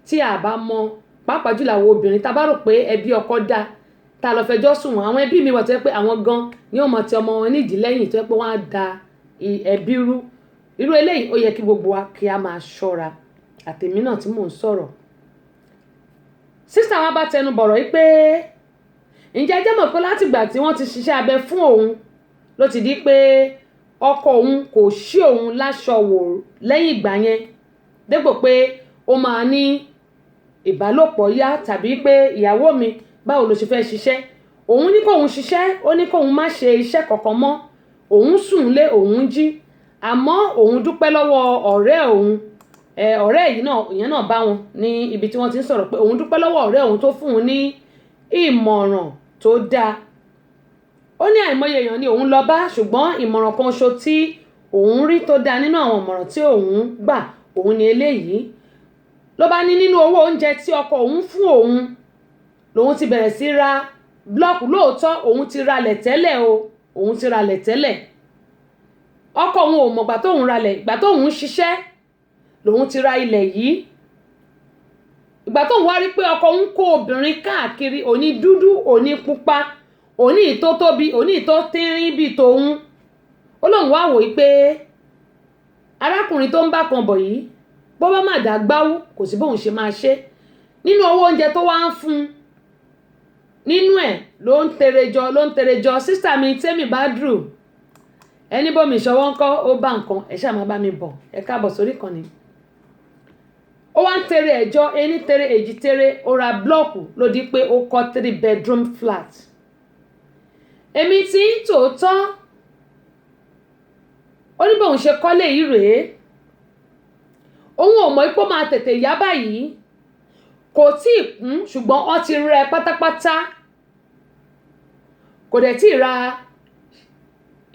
tí a bá mọ pàápàá jùlọ àwọn obìnrin tá bá rò pé ẹbí ọkọ dá tá lọ fẹjọ́ sùn wọn àwọn ẹbí mi wà tó yẹ pé àwọn gan ni wọ́n mọ̀ ti ọmọ wọn nídìí lẹ́yìn tó yẹ pé wọ́n á da ẹbí rú irú eléyìí ó yẹ kí gbogbo wa kí a máa ṣọ́ra àtèmi náà tí mò ń sọ̀rọ̀ sísá wa bá tẹnu bọ̀rọ̀ yìí pé ǹjẹ́ jẹ́ mọ̀ pé látìgbà tí wọ́n ti ṣiṣẹ́ abẹ fún òun ló ti di pé ọkọ òun kò ṣí òun láṣọ wò lẹ́yìn ìgbà yẹn dépò pé ó máa ní ìbálòpọ̀ yá tàbí pé ìyàwó mi báwo ló ṣe fẹ́ ṣiṣẹ́ òun ní kóun ṣiṣẹ́ ó ní kóun má ṣe iṣẹ́ kankan mọ́ òun sùn lé òun jí àmọ́ òun dúpẹ́ lọ́wọ́ ọ̀rẹ́ òun ọ̀rẹ́ yìí náà ìyẹn náà bá wọn ní ibi tí wọ́n ti ń sọ̀rọ̀ pé òun dúpẹ́ lọ́wọ́ ọ̀rẹ́ òun tó fún un ní ìmọ̀ràn tó dáa ó ní àìmọye èèyàn ni òun lọ bá ṣùgbọ́n ìmọ̀ràn kan ṣo tí òun rí tó dáa nínú àwọn ìmọ̀ràn tí òun gbà òun ní eléyìí ló bá ní nínú owó oúnjẹ tí ọkọ òun fún òun lòun ti bẹ̀rẹ̀ sí ra blọọkù lóòótọ́ òun ti ralẹ̀ tẹ́lẹ̀ o òun ti ralẹ̀ tẹ́lẹ̀ ọkọ òun ò mọ̀gbà tóun ralẹ̀ ìgbà tóun ṣiṣẹ́ lòun ti ra ilẹ̀ yìí ìgbà tóun wá rí pé ọkọ òun kó obìnrin káàkiri òní dúdú òní pupa òní ìtó tóbi òní ìtó tínrín bíi tòun ó lóun wá wò pé arákùnrin tó ń bá kan bọ̀ yìí bó bá má dá gbáwó kò sí bóun ṣe máa ṣe nínú owó oúnjẹ tó wá ń fún nínú ẹ̀ ló ń terejọ sísá mi Tẹ́mi Badru ẹni bómi ìṣọwọ́ ńkọ́ ó bá nǹkan ẹ̀ ṣáà máa bá mi bọ̀ ẹ káàbọ̀ sórí kan ni ó wá ń tere ẹ̀jọ́ ení tere èjì tere ó ra blọ́ọ̀kù ló di pé ó kọ́ 3 bedroom flat èmi tí ń tòótọ́ ó ní bóun ṣe kọ́lé yìí rèé òun ò mọ̀ ipò máa tètè yá báyìí kò tí ì kún ṣùgbọ́n ó ti rẹ pátápátá kò dẹ̀ tí ì ra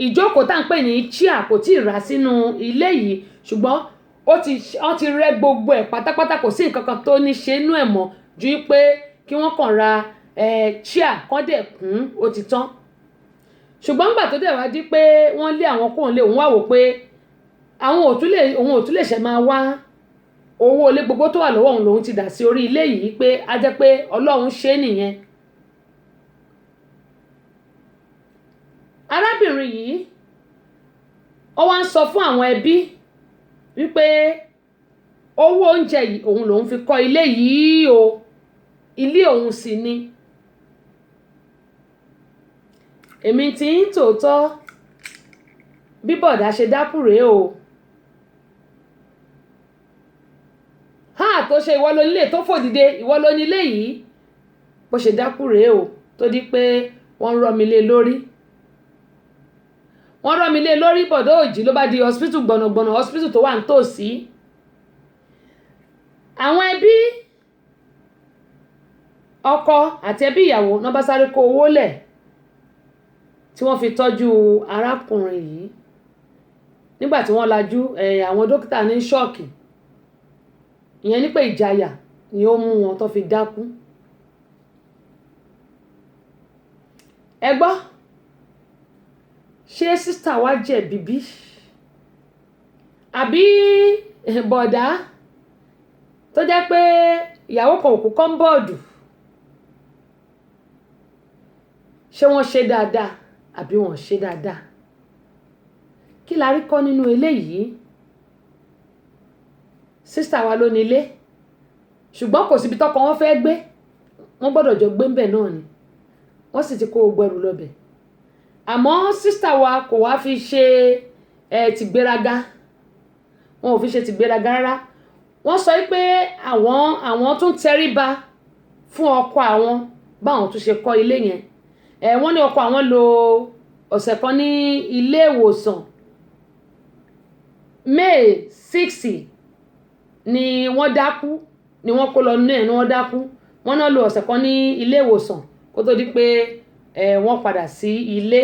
ìjókòó tá à ń pè ní chair kò tí ì rà sínú ilé yìí ṣùgbọ́n ó ti rẹ gbogbo ẹ̀ pátápátá kò sí nǹkan kan tó ní ṣe inú ẹ̀ mọ́ ju pé kí wọ́n kàn ra chair kan dẹ̀ kún ó ti tán ṣùgbọ́n nígbà tó dẹ̀ wá di pé wọ́n lé àwọn kóun lé òun wá wò pé àwọn òun ò tún lè ṣe máa wá owó ilé gbogbo tó wà lọ́wọ́ òun lòun ti dà sí orí ilé yìí pé a jẹ́ pé Ọlọ́run ṣe nìyẹn arábìnrin yìí ó wá ń sọ fún àwọn ẹbí wípé owó oúnjẹ yìí òun lòun fi kọ́ ilé yìí o ilé òun sì ni èmi tí ń tòótọ́ bí bọ̀dá ṣe dákú rèé o tó ṣe ìwọ ló nílé tó fòdìde ìwọ ló nílé yìí bó ṣe dákú rèé o tó di pé wọ́n rọ́ mi lé lórí bọ̀dọ̀ òjì ló bá di hospital gbọ̀nàgbọ̀nà hospital tó wà nítòsí àwọn ẹbí ọkọ àti ẹbí ìyàwó náà bá sáré kó owó lẹ̀ tí wọ́n fi tọ́jú arákùnrin yìí nígbà tí wọ́n lajú àwọn dókítà ní ṣọ́ọ̀kì ìyẹn ní pé ìjayà ni ó mú wọn tó fi dákú ẹ gbọ́ ṣé sísítà wa jẹ̀bi bí àbí bọ̀dá tó jẹ́ pé ìyàwó kan òkú kọ́ńbọ́ọ̀dù ṣé wọ́n ṣe dáadáa àbí wọ́n ṣe dáadáa kí la rí kọ́ nínú eléyìí sísítà wa ló nílé ṣùgbọ́n kò síbi tọ́kọ wọn fẹ́ gbé wọ́n gbọ́dọ̀ jọ gbé ńbẹ̀ náà ni wọ́n sì ti kó gbẹrù lọ́bẹ̀ àmọ́ sísítà wa kò wá fi ṣe tìgbéraga wọn ò fi ṣe tìgbéraga rárá wọ́n sọ pé àwọn tún tẹríba fún ọkọ àwọn báwọn tún ṣe kọ́ ilé yẹn wọ́n ní ọkọ àwọn lò ọ̀sẹ̀ kan ní ilé ìwòsàn May 6 ni wọ́n dákú ni wọ́n kó lọ nínú ẹ̀ ni wọ́n dákú wọ́n náà lò ọ̀sẹ̀ kan ní ilé ìwòsàn kó tó di pé wọ́n padà sí ilé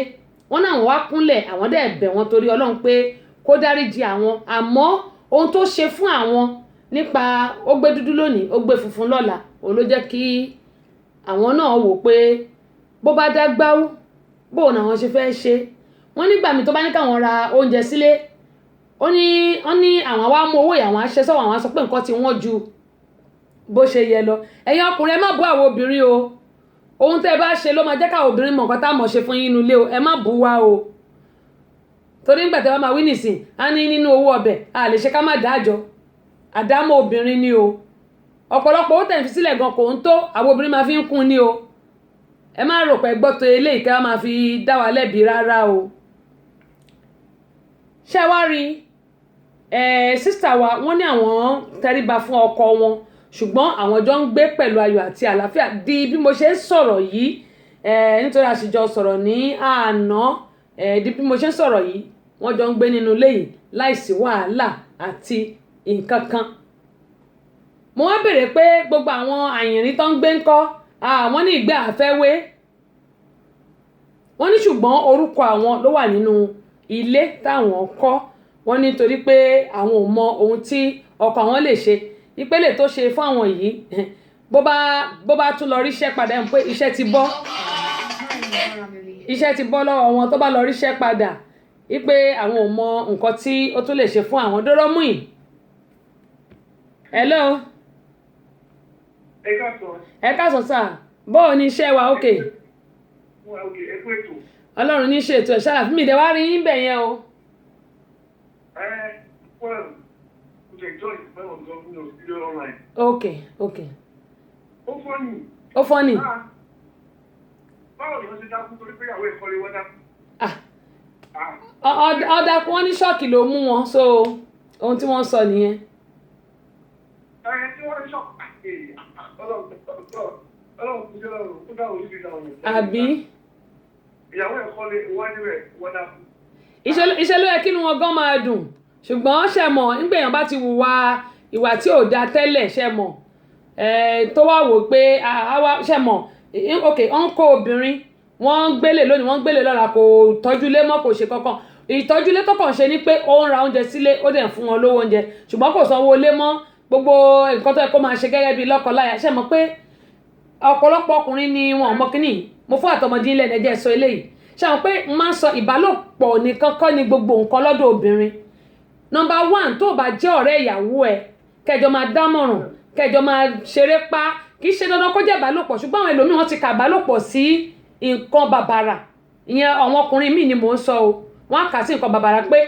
wọ́n náà wá kúnlẹ̀ àwọn dẹ̀ bẹ̀ wọ́n torí Ọlọ́run pé kó dáríjì àwọn àmọ́ ohun tó ṣe fún àwọn nípa ó gbé dúdú lónìí ó gbé funfun lọ́la òun ló jẹ́ kí àwọn náà wò pé bó bá dá gbáwó bóun àwọn ṣe fẹ́ ṣe wọ́n nígbà mi tó bá ní káwọn ra oúnjẹ sílé ó ní àwọn wá mú owó ìyàwó aṣẹ́ sọ́wọ́ àwọn sọ pé nǹkan ti wọ́n ju bó ṣe yẹ lọ ẹ̀yin ọkùnrin ẹ má bú àwọn obìnrin o ohun tẹ́ ẹ bá ṣe ló máa jẹ́ káwọn obìnrin mọ̀ nǹkan tá a mọ̀ ṣe fún yín inú ilé o ẹ má bú wa o torí nígbà tí wọ́n máa wí nìsín á ní nínú owó ọbẹ̀ a lè ṣe ká má dájọ́ àdámọ́ obìnrin ni o ọ̀pọ̀lọpọ̀ owó tẹ̀ ń fi sílẹ̀ gan kò ń tó àwọn obìnrin máa fi ń kún ni o ẹ má rò pé gbọ́ tó eléyìí ká máa fi dá wa lẹ́bi rárá o ṣé wá rí sísítà wa wọ́n ní àwọn tẹríba fún ọkọ wọn ṣùgbọ́n àwọn jọ ń gbé pẹ̀lú ayọ̀ àti àlàáfíà di bí mo ṣe ń sọ̀rọ̀ yìí nítorí àṣìjọ sọ̀rọ̀ ní àná di bí mo ṣe ń sọ̀rọ̀ yìí wọ́n jọ ń gbé nínú ilé yìí láìsí wàhálà àti nǹkan kan mo wá béèrè pé gbogbo àwọn àyìnrín tó ń gbé ń kọ́ àwọn ní ìgbé àfẹ́wé wọ́n ní ṣùgbọ́n orúkọ àwọn ló wà nínú ilé táwọn kọ́ wọ́n ní torí pé àwọn ò mọ ohun tí ọkọ àwọn lè ṣe ìpele tó ṣe fún àwọn yìí bó bá tún lọ ríṣẹ́ padà ẹ̀ ń pé iṣẹ́ ti bọ́ lọ́wọ́ wọn tó bá lọ ríṣẹ́ padà wípé àwọn ò mọ nǹkan tí ó tún lè ṣe fún àwọn dọ́rọ́ mú yìí. hello. ẹ káàsán sà bóò ní iṣẹ́ wa ókè. ọlọ́run ní ṣètò ẹ̀ ṣáà fún mi ìdẹ́wà rí yín bẹ̀ yẹn o. Okay. Ó fọ́nì. Báwo ni wọ́n ṣe dákú torí pé ìyàwó ìkọlé wọ́n dákú? Ọ̀dàkùn wọn ní ṣọ́ọ̀kì ló mú wọn so ohun tí wọ́n sọ nìyẹn. Tí wọ́n ní ṣọ́ọ̀kì ọlọ́run kú jẹ́ lọ́rùn kó dáhùn sí ìdáhùn. Àbí? Ìyàwó ìkọlé wọ́n níbẹ̀ wọ́n dákú. Iṣẹ́ ló yẹ kí inú wọn gan máa dùn ṣùgbọ́n ṣe mọ̀ nígbèyàn bá ti hùwà ìwà tí ò da tẹ́lẹ̀ ṣe mọ̀ tó wá wò pé ṣe mọ̀ ok ọ̀n kó obìnrin wọ́n gbélé lónìí wọ́n gbélé lọ́la kò tọ́júlé mọ́ kò ṣe kankan ìtọ́júlé tó kàn ṣe ni pé ó ń ra oúnjẹ sílé ó dẹ̀ fún wọn lówó oúnjẹ ṣùgbọ́n kò sanwó lé mọ́ gbogbo nǹkan tó yẹ kó máa ṣe gẹ́gẹ́ bí lọ́kọláya ṣe mọ̀ pé ọ̀pọ̀lọpọ̀ ọkùnrin ni wọn mọ kínní mo fún àtọmọdé ilẹ̀ ẹ̀jẹ̀ sọ eléyìí ṣe mọ̀ pé máa ń sọ ìbálòpọ̀ nìkan kọ́ ni gbogbo nǹkan lọ́dọ̀ obìnrin number one tó bá jẹ́ ọ̀rẹ́ ìyàwó ẹ kẹjọ máa dámọ̀ràn kẹjọ máa ṣeré pa kì í ṣe dandan kó jẹ́ ìbálòpọ̀ ṣùgbọ́n àwọn ẹlòmíì wọ́n ti kà ìbálòpọ̀ sí nǹkan bàbàrà ìyẹn àwọn ọkùnrin míì ni mò ń sọ o wọ́n á kà sí nǹkan bàbàrà pé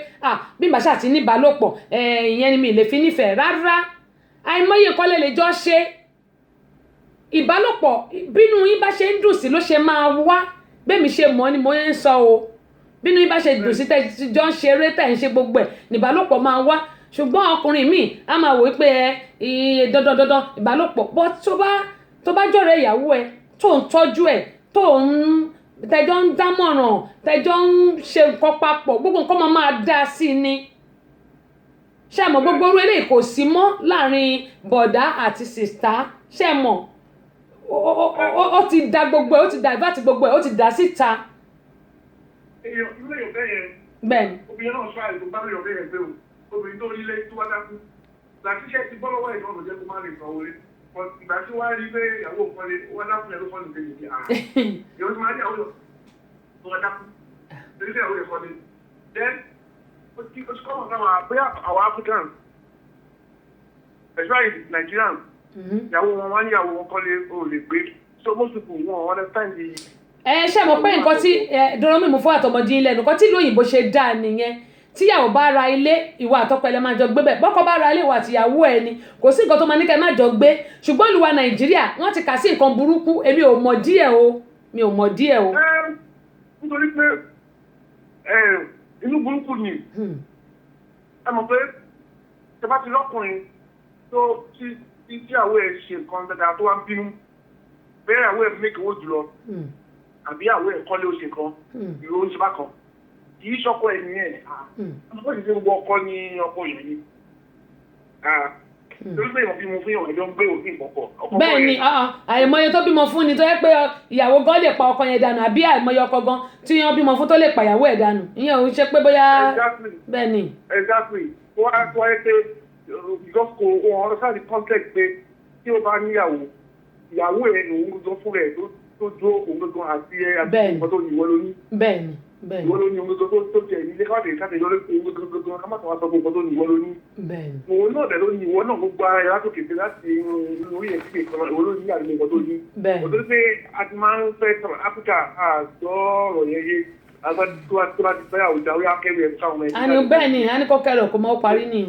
bí n bá ṣáà ti ní ìbálòpọ̀ ìyẹn ni mi lè fi nífẹ̀ẹ́ rárá àìmọye nǹkan lè jọ ṣe ìbálòpọ̀ bínú yín bá ṣe ń dùn sí ló ṣe máa wá bẹ́ẹ̀ mi ṣe mọ̀ ni mo ń sọ o bínú yín bá ṣe dùn sí tẹ́ jọ ń ṣeré tẹ́ ń ṣe gbogbo ẹ̀ níbálòpọ̀ máa wá ṣùgbọ́n ọkùnrin míì á máa wò pé dandan ìbálòpọ̀ bọ́ tó bá jọ̀rọ̀ ìyàwó ẹ tó ń tọ́jú ẹ tó ń tẹjọ́ ń dámọ̀ràn tẹjọ́ ń ṣe nǹkan papọ̀ gbogbo nǹkan máa dá sí i ni ṣé mọ̀ gbogbo orú eléyìí kò sí mọ́ láàrin bọ̀dá àti sìstá ṣé mọ̀ ó ti da gbogbo ẹ̀ ó ti divert gbogbo ẹ̀ ó ti dá síta. Èèyàn ilé ìyọ̀bẹ yẹn. Bẹ́ẹ̀ni. Obìnrin náà sọ àìsàn bá ìyọ̀bẹ yẹn gbé o. Obìnrin tó rí ilé tó wá dákú. Làtíṣẹ́ ti bọ́ lọ́wọ́ ìtọ́nù jẹ́ kó má lè sanwó lé. Ìgbà tí wàá rí pé ìyàwó nǹkan lé wọ́n dákú yẹn ló fọ́nù kejì ní àná. Ìyàwó ti máa rí àwọn tó wá dákú. Torí pé ìyàwó yẹn kọ́ ni. Then ó ti kọ́ mọ̀ sáwọn àbúyá àwọn African. Especially Nigerian. Ìyàwó wọn wá ní ìyàwó wọn kọ́ lé o lè gbé. So most people wọn understand the ṣe mọ̀ pé nǹkan tí dọ́rọ́ mímú fún àtọmọdé ilẹ̀ nǹkan tí lóyìnbó ṣe dáa nìyẹn tíyàwó bá ra ilé ìwà àtọpẹlẹ máa jọ gbé bẹ́ẹ̀ bọ́kọ bá ra ilé ìwà àtìyàwó ẹ ni kò sí nǹkan tó máa ní kẹ́ má jọ gbé ṣùgbọ́n ìlú wa Nàìjíríà wọ́n ti kà sí nǹkan burúkú èmi ò mọ̀ díẹ̀ o nítorí pé inú burúkú ni ẹ mọ̀ pé tẹ bá ti lọ́kùnrin tó tíyàwó ẹ ṣe nǹkan dáadáa tó wá ń bínú bẹ́ẹ̀ ìyàwó ẹ mẹ́kẹ̀ owó jùlọ àbí àwọn ẹ̀kọ́ lé oṣù kan ìró oúnjẹ bá kan kì í ṣọkọ ẹni ẹ̀ ọkọ ìṣe gbogbo ọkọ ní ọkọ ìlú ni torí pé ìwọ̀n bímọ fún ìwọ̀n ẹjọ́ ń gbé òfin ìpọ̀pọ̀. bẹ́ẹ̀ ni àìmọye tó bímọ fún ni tó yẹ pé ìyàwó gan lè pa ọkọ yẹn dànù àbí àìmọye ọkọ gan tí wọ́n bímọ fún tó lè pa ìyàwó ẹ̀ dànù ìyẹn ò ń ṣe pé bóyá bẹ́ẹ̀ ni. exactly tó wáyé pé because kò wọ́n understand the context pé tí ó bá níyàwó ìyàwó ẹ̀ lòun gbọ́dọ̀ fún rẹ̀ tó dúró òun gbogbo àti ẹ àti nǹkan tó yìnbọn lóní. bẹ́ẹ̀ni. ìwọ ló ní ohun tó jẹ ilé káàdì yọrí ohun gbogbo ká má tó wá sọ gbogbo tó ní ìwọ ló ní. òun náà dẹ̀ ló ní ìwọ náà gbogbo ara ẹ̀ látòkè sí láti orí ẹ̀ sí ìkan ìwọ ló ní àdúgbò tó ní. òtún pé a ti máa ń fẹ́ sọ̀rọ̀ áfíríkà àjọ ọ̀rọ̀ yẹn yé agbájú tó bá ti fẹ́ àwùjọ orí akẹ́rù ẹ̀ káwọn ẹ̀. àní bẹ́ẹ̀ ni àní kọ́ kẹrù kó mọ́ parí ni.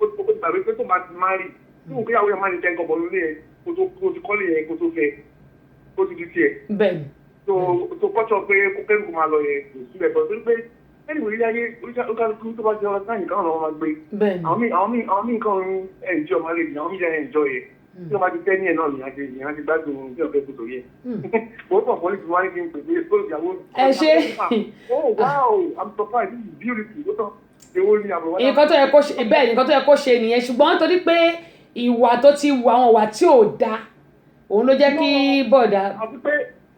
ó ti gbàgbé pé tó máa ti máa rí tí òun kéyàwó yẹn máa ń jẹ́ nǹkan bọ̀ lórí ẹ̀ kó ti kọ́lé yẹn kó tó fẹ́ kó ti di tiẹ̀. bẹ́ẹ̀ni. tó kọ́tọ̀ pé kó kẹ́rù kó máa lọ yẹn kò sílẹ̀ bọ̀ torí pé ẹni wòlíì ayé oríṣiríṣi tó bá jẹ́ ọ̀rọ̀ sáà nìkan ọ̀rọ̀ máa gbé. bẹ́ẹ̀ni. àwọn míì kan ń ẹ̀ǹjọ́ máa lè ní àwọn míì jẹ́ ẹ̀ǹjọ́ yẹn tí wọ́n bá ti tẹ́ ní ẹ̀ náà nìyẹn ti gbádùn bí ọ̀fẹ́ kò tó yẹ. wọ́n pọ̀ pọ́lì tí wọ́n á ní kí n pè é pé ìyàwó. ẹ ṣe. oh wow I'm surprised this is beautiful. ó tán ewo ni àbúrò wá. nǹkan tó yẹ kó ṣe bẹ́ẹ̀ nǹkan tó yẹ kó ṣe nìyẹn ṣùgbọ́n torí pé ìwà tó ti wù àwọn ìwà tí ò dáa òun ló jẹ́ kí bọ̀dà. àti pé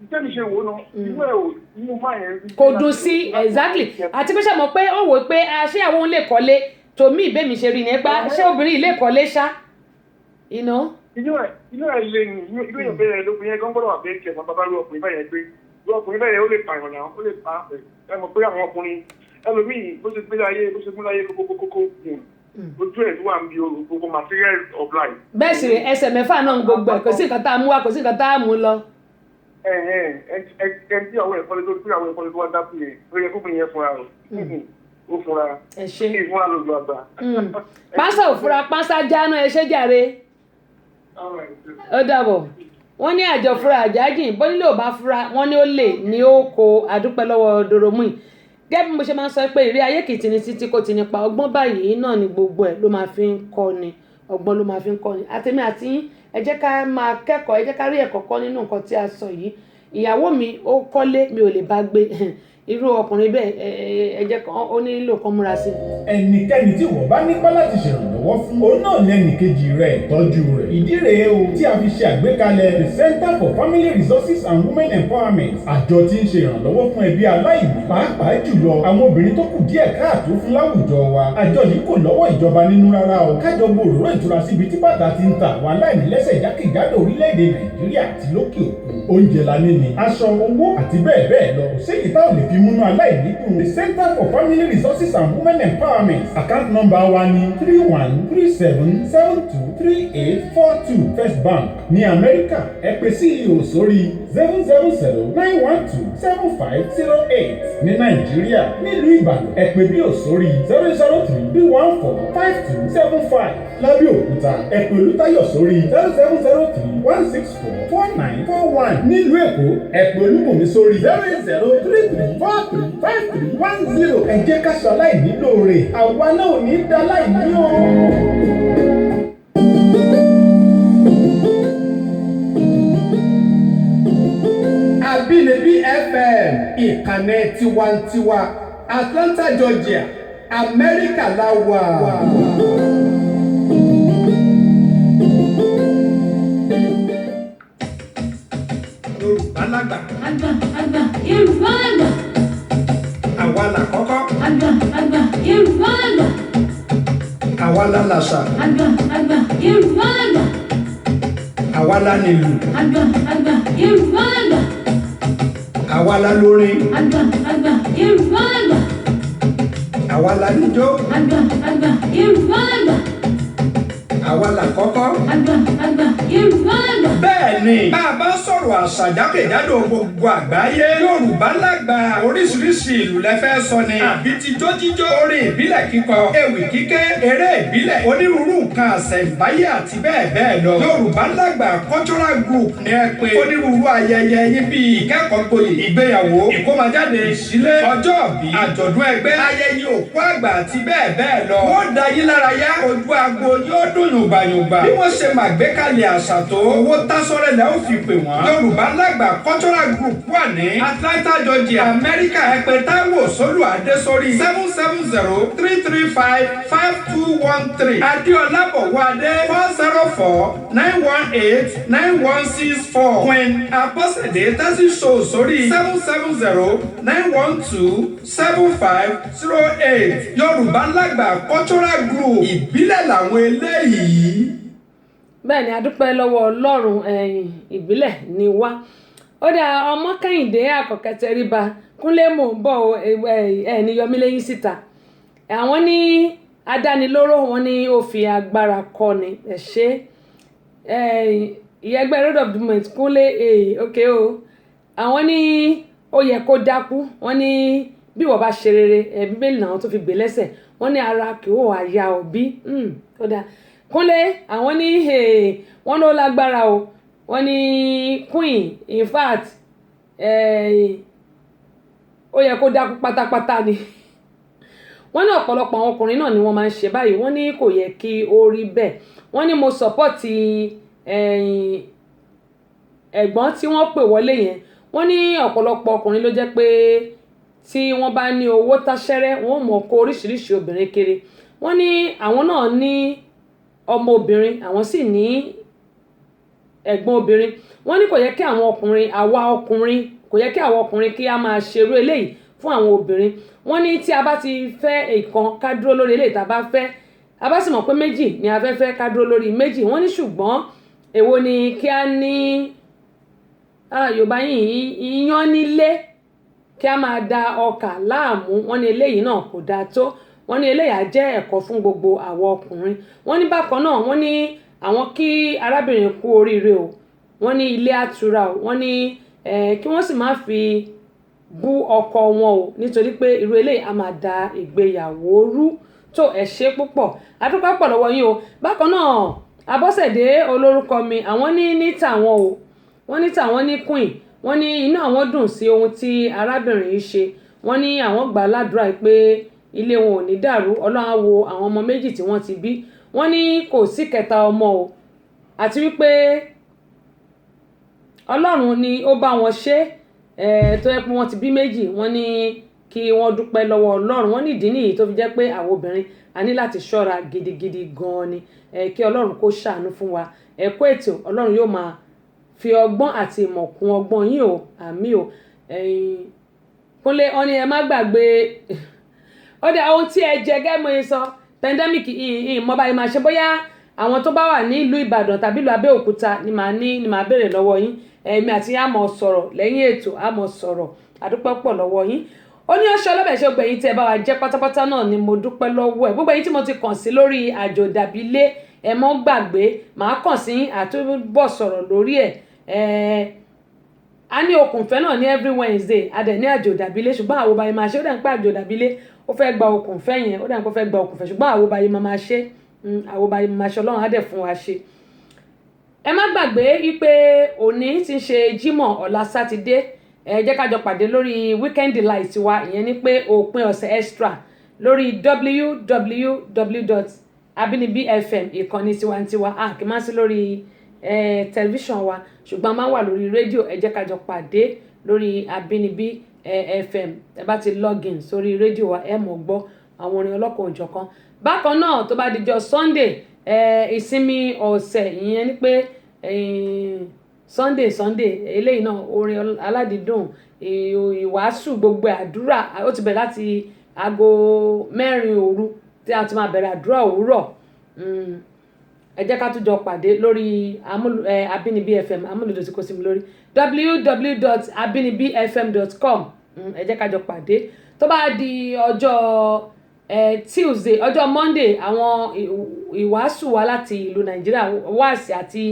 ìtẹ́mi ṣe wò náà inú ẹ̀ ò inú máa yẹn. kò dùn sí exactly àti pé ṣàmọ̀ pé ó wò pé ṣé àwọn òun lè kọ́lé tòmí ìbémi ṣe rí ni ẹ pa ṣé obìnrin lè kọ́lé ṣá. inú ẹ̀ lè ní inú èèyàn bẹ̀rẹ̀ lópin yẹn gbọ́dọ̀ wà bẹ́ẹ̀ kẹ̀ bàbá ló ọkùnrin bẹ́ẹ̀ yẹn gbé ló ọkùnrin bẹ́ẹ̀ yẹn ó lè pààyàn náà ó lè pa ẹ mọ̀ pé àwọn ọkùnrin ẹlòmíì bó ṣe gbé láyé kókókókó ojú ẹ̀ tó wà ń bi gbogbo material of life. bẹ́ẹ̀ sì ẹsẹ̀ mẹ́fà náà ń gbogbo ẹ̀ kò sí nǹkan tá a mú wa kò sí nǹkan tá a mú lọ. tí àwọn ẹ̀kọ́lé tó àwọn ẹ̀kọ́lé tó wá dákú yẹn ó yẹ kókùnrin yẹn fúnra rẹ̀ ó fúnra ìfúnra lójú àgbà. pásá ò fura pásá jáná ẹ ṣé jàre. ó dàbọ̀ wọ́n ní àjọ fura àjájìn bó nílò bá fura wọ́n ní ó lè ní ó kó àdúpẹ́ lọ́wọ́ Doromu gẹ́gẹ́ bí mo ṣe máa ń sọ pé ìrí ayé kìí tini títí kò ti nípa ọgbọ́n báyìí náà ni gbogbo ẹ̀ ló máa fi ń kọ́ ni ọgbọ́n ló máa fi ń kọ́ ni àtẹ̀mí àti yín ẹ jẹ́ ká máa kẹ́kọ̀ọ́ ẹ jẹ́ ká rí ẹ̀kọ́ kọ́ nínú nǹkan tí a sọ yìí ìyàwó mi ó kọ́lé mi ò lè bá gbé irú ọkùnrin bẹ́ẹ̀ ẹ jẹ́ kan ó nílò kan múra sí. ẹnikẹ́ni tí wọ́n bá nípa láti ṣèrànlọ́wọ́ fún òun náà ní ẹnìkejì rẹ̀ tọ́jú rẹ̀. ìdí rèé o tí a fi ṣe àgbékalẹ̀ the Center for Family Resources and Women Empowerment. àjọ tí ń ṣe ìrànlọ́wọ́ fún ẹbí aláìní pàápàá jùlọ àwọn obìnrin tó kù díẹ̀ káàtó fún láwùjọ wa. àjọ yìí kò lọ́wọ́ ìjọba nínú rárá o. kájọ gbòòrò ìtura síbi tí bàtà ti ń ta àwọn aláìní lẹ́sẹ̀ jákèjádò orílẹ̀-èdè Nàìjíríà àti lókè òkun. oúnjẹ la ní ni aṣọ owó àti bẹ́ẹ̀ bẹ́ẹ̀ lọ. ṣéyìí táwọn lè fi múnú aláìní dùn. the Center for Family Resources and Women Empowerment account number wa ni 3137723842 First Bank ní Amẹ́ríkà. ẹ pè CEO sórí 000-912-7508 ní Nàìjíríà. nílùú Ìbàdàn ẹ pè BIO sórí 003-314-5275 lábẹ́òkúta ẹ pè Olútáyọ̀ sórí 0703-164-4941 nílùú Èkó ẹ pè Olúbùnmi sórí 08033435310. ẹ jẹ́ ká ṣe aláìní lóore àwa náà ò ní dá aláìní o. Àbínibí FM ìkànnì tiwantiwa Atlanta Georgia Amẹ́ríkà la wà. Yorùbá lágbà. àgbà Yorùbá àgbà. àwa là kọ́kọ́. àgbà Yorùbá àgbà. àwa la làṣà. àgbà Yorùbá àgbà. àwa la nílù. àgbà Yorùbá àgbà. àwa la lórin. àgbà Yorùbá àgbà. àwa la níjó. àgbà Yorùbá àgbà. àwa là kọ́kọ́. àgbà Yorùbá àgbà. bẹ́ẹ̀ ni bá a bá sọ̀rọ̀ àṣà jákèjádò gbogbo àgbáyé Yorùbá lágbà oríṣiríṣi ìlú lẹ fẹ́ sọ ni àbí tijó jíjó orin ìbílẹ̀ kíkọ ewì kíké eré ìbílẹ̀ onírúurú nǹkan àṣẹ̀ǹbáyé àti bẹ́ẹ̀ bẹ́ẹ̀ lọ Yorùbá lágbà cultural group ni ẹ pè onírúurú ayẹyẹ yín bíi ìkẹ́kọ̀ọ́ gboyè ìgbéyàwó ìkómọjáde ìṣílé ọjọ́òbí àjọ̀dún ẹgbẹ́ ayẹyẹ òkú àgbà àti bẹ́ẹ̀ bẹ́ẹ̀ lọ wọ́n da yín lára yá ojú agbo yóò dùn yùngbàyùngbà bí wọ́n ṣe màgbékalẹ̀ àṣà tó owó tásọ́rẹ́ lẹ́ ó fi pè wọ́n Yorùbá lágbà cultural group wà ní Atlanta Georgia Amẹ́ríkà ẹ pè Táíwò Sólù Adésórí 770-335-5213 Adéọlá Bọ̀wádé 404-918-9164 Queen Abọ́sẹ̀dé Tásí Show sórí 770-912-7508 Yorùbá lágbà cultural group ìbílẹ̀ làwọn eléyìí. bẹ́ẹ̀ ni a dúpẹ́ lọ́wọ́ Ọlọ́run ìbílẹ̀ ni wá ó dá ọmọ Kẹ́hìndé Àkànkẹ́ Tẹríba Kúnlé mò ń bọ̀ ẹni yọmí lẹ́yìn síta àwọn ní adánilóró wọn ní ó fi agbára kọ́ ni ẹ ṣe ìyẹgbẹ́ road of movement Kúnlé òkè o àwọn ní ó yẹ kó dákú wọn ní bí wọ́n bá ṣe rere bíbélì náà tó fi gbé lẹ́sẹ̀ wọ́n ní ara kì ó àyà òbí ó dá Kúnlé àwọn ní wọ́n ló lágbára o wọ́n ní queen in fact ó yẹ kó dákú pátápátá ni wọ́n ní ọ̀pọ̀lọpọ̀ àwọn ọkùnrin náà ni wọ́n máa ń ṣe báyìí wọ́n ní kò yẹ kí ó rí bẹ́ẹ̀ wọ́n ní mo sọ́pọ́ọ̀tì ẹ̀gbọ́n tí wọ́n pè wọlé yẹn wọ́n ní ọ̀pọ̀lọpọ̀ ọkùnrin ló jẹ́ pé tí wọ́n bá ní owó táṣẹ́rẹ́ wọ́n mọ̀ kó oríṣiríṣi obìnrin kiri wọ́n ní àwọn náà ní ọmọ obìnrin àwọn sì ní ẹ̀gbọ́n obìnrin wọ́n ní kò yẹ kí àwọn ọkùnrin kò yẹ kí àwọn ọkùnrin kí a máa ṣerú eléyìí fún àwọn obìnrin wọ́n ní tí a bá ti fẹ́ ìkan ká dúró lórí eléyìí tá a bá fẹ́ a bá sì mọ̀ pé méjì ni a fẹ́ fẹ́ ká dúró lórí méjì wọ́n ní ṣùgbọ́n èwo ni kí a ní Yorùbá yìí iyán nílé kí a máa da ọkà láàmú wọ́n ní eléyìí náà kò dáa tó wọ́n ní eléyìí á jẹ́ ẹ̀kọ́ fún gbogbo àwọn ọkùnrin wọ́n ní bákan náà wọ́n ní àwọn kí arábìnrin kú oríire o wọ́n ní ilé àtura o wọ́n ní kí wọ́n sì má fi bú ọkọ wọn o nítorí pé irú eléyìí a máa da ìgbéyàwó rú tó ẹ ṣé púpọ̀ adúpẹ́ pọ̀ lọ́wọ́ yín o bákan náà Abọ́sẹ̀dé olórúkọ mi àwọn ní tàwọn o wọ́n ní tàwọn ní queen wọ́n ní inú àwọn dùn sí ohun tí arábìnrin yìí ṣe wọ́n ní àwọn gbà ládùúrà pé ilé wọn ò ní dàrú Ọlọ́run á wo àwọn ọmọ méjì tí wọ́n ti bí wọ́n ní kò sí kẹta ọmọ o àti wípé Ọlọ́run ni ó bá wọn ṣe tó yẹ pé wọ́n ti bí méjì wọ́n ní kí wọ́n dúpẹ́ lọ́wọ́ Ọlọ́run wọ́n ní ìdí nìyí tó fi jẹ́ pé àwọn obìnrin a ní láti ṣọ́ra gidigidi gan-an ni kí Ọlọ́run kó ṣàánú fún wa ẹ̀kọ́ ètò Ọlọ́run yóò máa fi ọgbọ́n àti ìmọ̀ kún ọgbọ́n yín o àmì o Kúnlé ọ̀ni ẹ má gbàgbé ọ̀dà ohun tí ẹ jẹ gẹ́gẹ́ mo yẹ sọ pandemic ìmọ̀ báyìí máa ṣe bóyá àwọn tó bá wà ní ìlú Ìbàdàn tàbí ìlú Abẹ́òkúta ni màá béèrè lọ́wọ́ yín èmi àti yín á mọ̀ sọ̀rọ̀ lẹ́yìn ètò á mọ̀ sọ̀rọ̀ àdúpẹ́ pọ̀ lọ́wọ́ yín ó ní ọṣọ ọlọ́bẹ̀ ṣe gbẹ̀yìn tí ẹ bá wa jẹ́ pátápátá náà ni mo dúpẹ́ lọ́wọ́ ẹ̀ gbogbo ẹ̀yin tí mo ti kàn sí lórí àjòdàbílé ẹ mọ́ gbàgbé màá kàn sí àtúbọ̀ sọ̀rọ̀ lórí ẹ̀ a ní okùnfẹ́ náà ní every Wednesday a dẹ̀ ní àjòdàbílé ṣùgbọ́n àwọn ọba yìí máa ṣe ó dà ń pẹ́ àjòdàbílé ó fẹ́ gba okùnfẹ́ yẹn ó dà ń pẹ́ fẹ́ gba okùnfẹ́ ṣùgbọ́n àwọn ọba yìí máa ṣe àwọn ọba yìí máa ṣe Ọlọ́run á dẹ̀ fún wa ṣe. ẹ má gbàgbé wípé òní ti ṣe Jímọ̀ ọ̀la Sátidé ẹ jẹ́ ká jọ pàdé lórí Weekend Delight wa ìyẹn ni pé òpin ọ̀sẹ̀ extra lórí www.abinibifm ìkànnì tiwantiwa kì í má sí lórí tẹlifíṣàn wa ṣùgbọ́n máa wà lórí rédíò ẹ jẹ́ ká jọ pàdé lórí Abínibí FM ẹ bá ti login sórí rédíò wa ẹ mọ̀ gbọ́ àwọn orin ọlọ́kan òjọ̀kan bákan náà tó bá dijọ́ Sunday ìsinmi ọ̀sẹ̀ ìyẹn ni pé Sunday eléyìí náà orin aládìídùn ìwàásù gbogbo àdúrà ó ti bẹ̀rẹ̀ láti aago 4 òru tí a ti máa bẹ̀rẹ̀ àdúrà òwúrọ̀ ẹ jẹ́ ká tún jọ pàdé lórí Abínibí FM amúlùdó tí kò sí mi lórí www.abinibifm.com ẹ jẹ́ ká jọ pàdé tó bá di ọjọ́ Tuesday ọjọ́ Monday àwọn ìwàásù wa láti ìlú Nàìjíríà wáàsí àti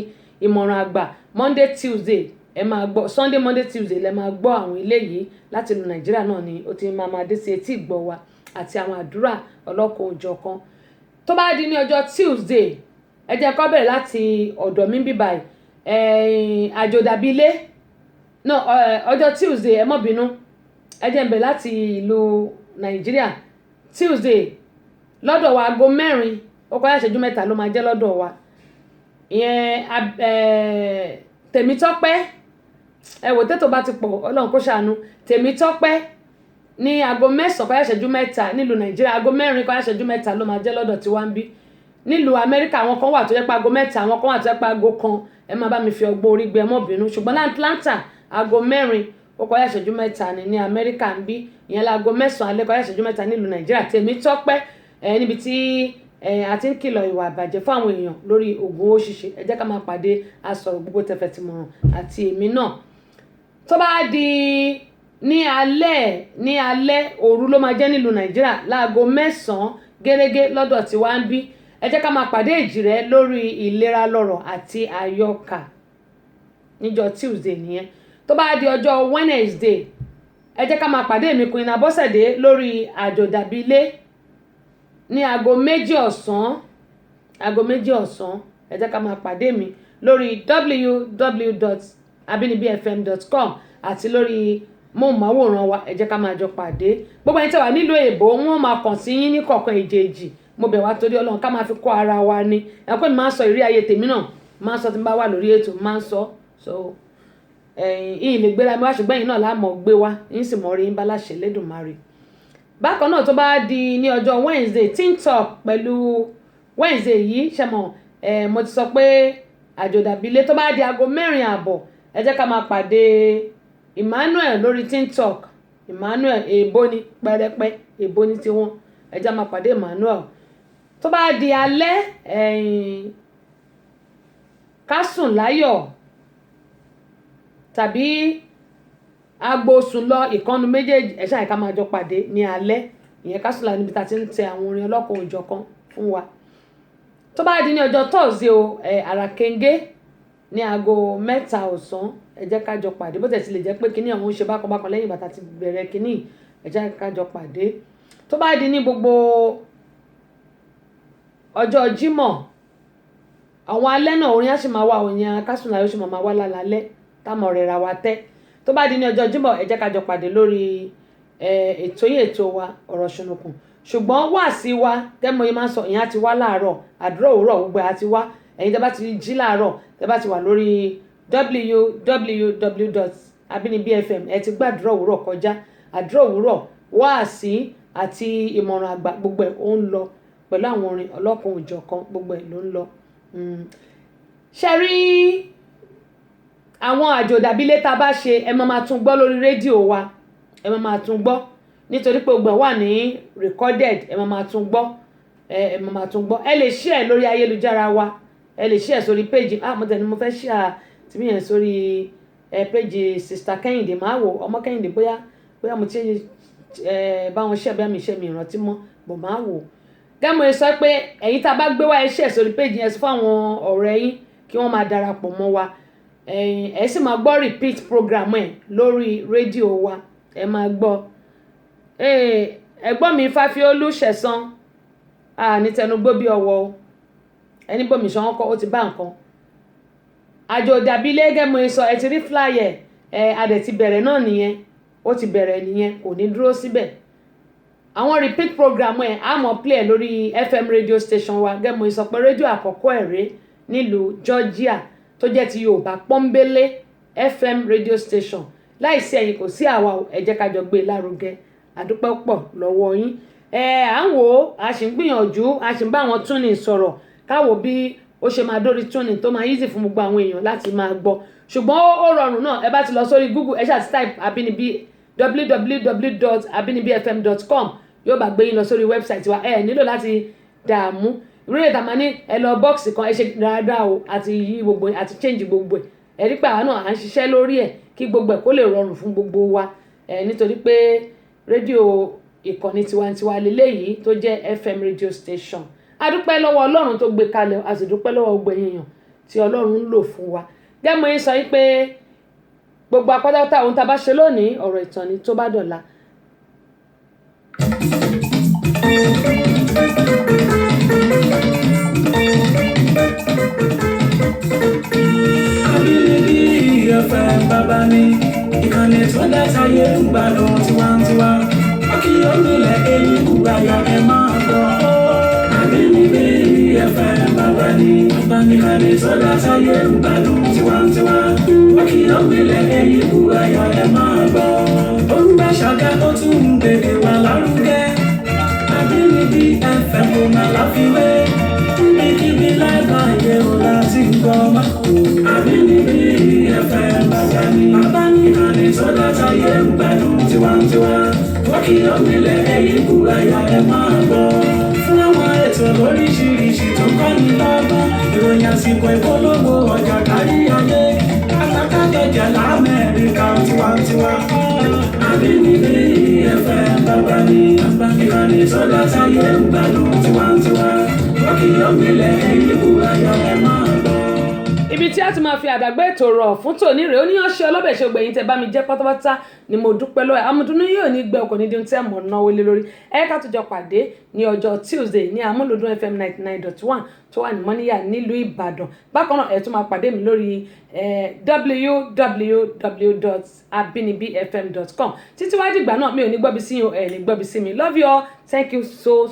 ìmọ̀ràn àgbà Monday Tuesday ẹ máa gbọ́ Sunday Monday Tuesday lẹ máa gbọ́ àwọn eléyìí láti ìlú Nàìjíríà náà ni ó ti máa dé sí etí ìgbọ́ wa àti àwọn àdúrà ọlọ́kan òjọ̀kan tó bá di ní ọjọ́ Tuesday ẹ jẹ́ kó bẹ̀rẹ̀ láti ọ̀dọ̀ mi bíbá àjòdàbílé náà ọjọ́ Tuesday ẹ má bínú ẹ jẹ́ n bẹ̀rẹ̀ láti ìlú Nàìjíríà Tuesday lọ́dọ̀ wa aago 4 ó kọjá ìṣẹ́jú 3 ló máa jẹ́ lọ́dọ̀ wa ìyẹn Tèmítọ́pẹ́ ẹ wò tètò bá ti pọ̀ Ọlọ́run kó ṣàánú Tèmítọ́pẹ́ ní aago 9 kọjá ìṣẹ́jú 3 nílùú Nàìjíríà aago 4 kọjá ìṣẹ́jú 3 ló máa jẹ́ lọ́dọ̀ tiwa ń bí nílùú Amẹ́ríkà àwọn kan wà tó jẹ́ pé aago 3 àwọn kan wà tó jẹ́ pé aago 1 ẹ máa bá mi fi ọgbọ́n orí gbé mọ́ bínú ṣùgbọ́n ní Atlanta aago 4 ó kọjá ìṣẹ́jú 3 ní Amẹ́ríkà ń bí ìyẹn láago 9 alẹ́ kọjá ìṣẹ́jú 3 nílùú Nàìjíríà Tèmítọ́pẹ́ níbi tí a ti ń kìlọ̀ ìwà àbàjẹ́ fún àwọn èèyàn lórí oògùn owó ṣíṣe ẹ jẹ́ ká máa pàdé asọ̀rọ̀ gbogbo tẹfẹ̀tìmọ̀ràn àti èmi náà tó bá di ní alẹ́ òru ló máa jẹ́ nílùú Nàìjíríà láago 9 gẹ́gẹ́ lọ́dọ̀ tí wá ń bí ẹ jẹ́ ká máa pàdé Èjìrẹ́ lórí ìlera lọ́rọ̀ àti àyọkà níjọ́ Tuesday nìyẹn. Tó bá di ọjọ́ Wednesday ẹ jẹ́ ká máa pàdé mi Queen Abọ́sẹ̀dé lórí àjòdàbílé ní aago 2 ọ̀sán ẹ jẹ́ ká máa pàdé mi lórí www.abinibifm.com àti lórí móhùnmáwòrán wa ẹ jẹ́ ká máa jọ pàdé. Gbogbo ẹni tí wà nílùú èbó wọn máa kàn sí yín ní kọ̀ọ̀kan èjèèjì mo bẹ̀ wá torí Ọlọ́run ká máa fi kọ́ ara wa ni ẹ pé mi máa ń sọ ìrírí ayé tèmi náà máa ń sọ tí n bá wà lórí ètò máa ń sọ so ìyìn lè gbéra mi wá ṣùgbọ́n ẹ̀yin náà láàmọ̀ gbé wá yín sì mọ̀ rí yín bá láṣẹ Lédùmarè. Bákan náà tó bá di ní ọjọ́ Wednesday Teen Talk pẹ̀lú Wednesday yìí ṣẹmọ̀ mo ti sọ pé àjòdàbílé tó bá di aago 4:00 ẹ jẹ́ ká máa pàdé Emmanuel lórí Teen Talk. Emmanuel èèbó ni pẹ́rẹ́pẹ́ èèbó ni tiwọn ẹ jẹ́ máa pàdé Emmanuel. Tó bá di alẹ́ ká sùn láyọ̀ tàbí agbo sùn lọ ìkànnù méjèèjì ẹ ṣáà ká máa jọ pàdé ní alẹ́ ìyẹn ká sùn láyọ̀ níbi tá a ti ń tẹ àwọn orin ọlọ́kan òjọ̀kan fún wa. Tó bá di ní ọjọ́ Thursday àràkéńgé ní aago 3 ọ̀sán ẹ jẹ́ ká jọ pàdé bó tẹ̀ sí lè jẹ́ pé kíní àwọn ń ṣe bákan lẹ́yìn bàtà ti bẹ̀rẹ̀ kíní ẹ jẹ́ ká jọ pàdé. Tó bá di ní gbogbo ọjọ́ Jímọ̀ àwọn alẹ́ náà orin á sì máa wá òyìn kásùn láyọ̀ sì máa wá lálẹ́ táwọn ọ̀rẹ́ ra wa tẹ́. Tó bá di ní ọjọ́ Jímọ̀ ẹ jẹ́ ká jọ pàdé lórí ètò wa ọ̀rọ̀ ṣùnùkùn ṣùgbọ́n wá sí wa tẹ́mọ̀ yìí máa ń sọ ìyẹn á ti wá láàárọ̀ àdúrà òwúrọ̀ gbogbo àti wá ẹ̀yin tẹ́ bá ti jí láàárọ̀ tẹ́ bá ti wà lórí www.abinibifm ẹ ti gbàdúrà òwúrọ̀ kọjá àdúrà òwúrọ̀ wá sí àti ìmọ̀ràn àgbà gbogbo ẹ̀ ó ń lọ pẹ̀lú àwọn orin ọlọ́kan òjọ̀kan gbogbo ẹ̀ ló ń lọ. Ṣe rí àwọn àjòdàbílé tá a bá ṣe ẹ máa tún gbọ́ lórí rédíò wa ẹ máa tún gbọ́ nítorí pé gbogbo ẹ̀ wà ní recorded ẹ máa tún gbọ́ ẹ lè share lórí ayélujára wa ẹ lè share sórí page mo tẹ̀ ní mo fẹ́ share tí mi yẹn sórí page Sister Kẹ́hìndé máa wò ọmọ Kẹ́hìndé bóyá mo ti bá wọn share bóyá mi share mi ìrántí mọ́ bò máa wò gẹ́mọ̀ ẹ sọ pé ẹ̀yin tá a bá gbé wá ẹ share sórí page yẹn fún àwọn ọ̀rẹ́ yín kí wọ́n máa darapọ̀ mọ́ wa ẹ sì máa gbọ́ repeat program ẹ̀ lórí rédíò wa ẹ máa gbọ́ ẹ̀gbọ́n mi Fáfiolú Ṣẹ̀san ní tẹnugbó bí ọwọ́ ẹni bòmí ṣan kọ́ ó ti bá nǹkan àjòdàbílé gẹ́mọ̀ ẹ sọ ẹ ti rí flyer adẹ̀ ti bẹ̀rẹ̀ náà nìyẹn ó ti bẹ̀rẹ̀ nìyẹn kò ní dúró síbẹ̀ àwọn repeat program ẹ̀ á mọ̀ play lórí FM radio station wa gẹ́mọ̀ ẹ sọ pé rédíò àkọ́kọ́ ẹ̀rẹ́ nílùú Georgia tó jẹ́ ti Yorùbá pọ́nbélé FM radio station láìsí ẹ̀yin kò sí àwa ẹ jẹ́ ká jọ gbé lárugẹ àdúpẹ́ pọ̀ lọ́wọ́ yín à ń wò ó a sì ń gbìyànjú a sì ń bá àwọn túnì sọ̀rọ̀ káwò bí ó ṣe máa dórí túnì tó máa easy fún gbogbo àwọn èèyàn láti máa gbọ́ ṣùgbọ́n ó rọrùn náà ẹ bá ti lọ sórí Google ẹ ṣáà ti type Abínibí www.abinibifm.com yóò bá gbé yín lọ sórí website wa ẹ nílò láti dààmú ìròyìn ìtàmà ní ẹ lọ bọ́ọ̀sì kan ẹ ṣe dáadáa o àti yí gbogbo ẹ àti change gbogbo ẹ ẹ rí pé àwọn náà à ń ṣiṣẹ́ lórí ẹ kí gbogbo ẹ kó lè rọrùn fún gbogbo wa nítorí pé rédíò ìkànnì tiwantiwa lélẹ́yìí tó jẹ́ FM radio station adúpẹ́ lọ́wọ́ Ọlọ́run tó gbé kalẹ̀ a sì dúpẹ́ lọ́wọ́ gbogbo èèyàn tí Ọlọ́run ń lò fún wa gẹ́mọ̀ yín sọ pé gbogbo apátápátá ohun tá a bá ṣe lónìí ọ̀rọ̀ ìtàn ni tó bá dọ̀la. Abínibí FM bàbá mi ìkànnì tó dáta yé ń gbádùn tiwantiwa ọkì onílẹ̀ èyí kúgbàyà ẹ máa gbọ́. Abínibí FM bàbá mi ìkànnì tó dáta yé ń gbádùn tiwantiwa ọkì onílẹ̀ èyí kúgbàyà ẹ máa gbọ́. Orúkọ ṣàgá tó tún ń gbèdè wà lárugẹ Abínibí FM kò má láfiwé kíbi lágbàáyé o láti gbọ́ má. Abínibí FM bàbá mi ìkànnì tó dáta yé ń gbádùn tiwantiwa wọ́kì ọ̀gbìnlẹ̀ ẹ̀yìn kúgbàyà ẹ máa gbọ́. Fún àwọn ètò lóríṣiríṣi tó kọ́ni lọ́gbọ́n ìròyìn àsìkò ìpolówó ọjà kárí ayé àtàkàtọ̀jà l'Amẹ́ríkà tiwa ní ìkànnì tó dá sáyé ń gbádùn tiwantiwa ọkìyọ̀mílẹ̀ èyí kúra yọ ẹ máa gbọ́. ibi tí a ti máa fi àdàgbé ètò rọ̀ fún tòní rèé ó ní ọ̀ṣẹ́ ọlọ́bẹ̀ ṣe gbẹ̀yìn tẹ́ bá mi jẹ́ pátápátá ni mo dúpẹ́ lọ́wọ́ amúdúnú yóò ní gbẹ ọkọ̀ nídìí tí ẹ̀ mọ̀ náwó lé lórí ẹ ká tó jọ pàdé ní ọjọ́ Tuesday ní Amúlùdún FM 99.1 tó wà ní Mọ́níyà nílùú Ìbàdàn bákan náà ẹ tún máa pàdé mi lórí www.abinibifm.com títí wá dìgbà náà mi ò ní gbọ́bi sí yín ẹ̀ ní gbọ́bi sí mi love you all thank you so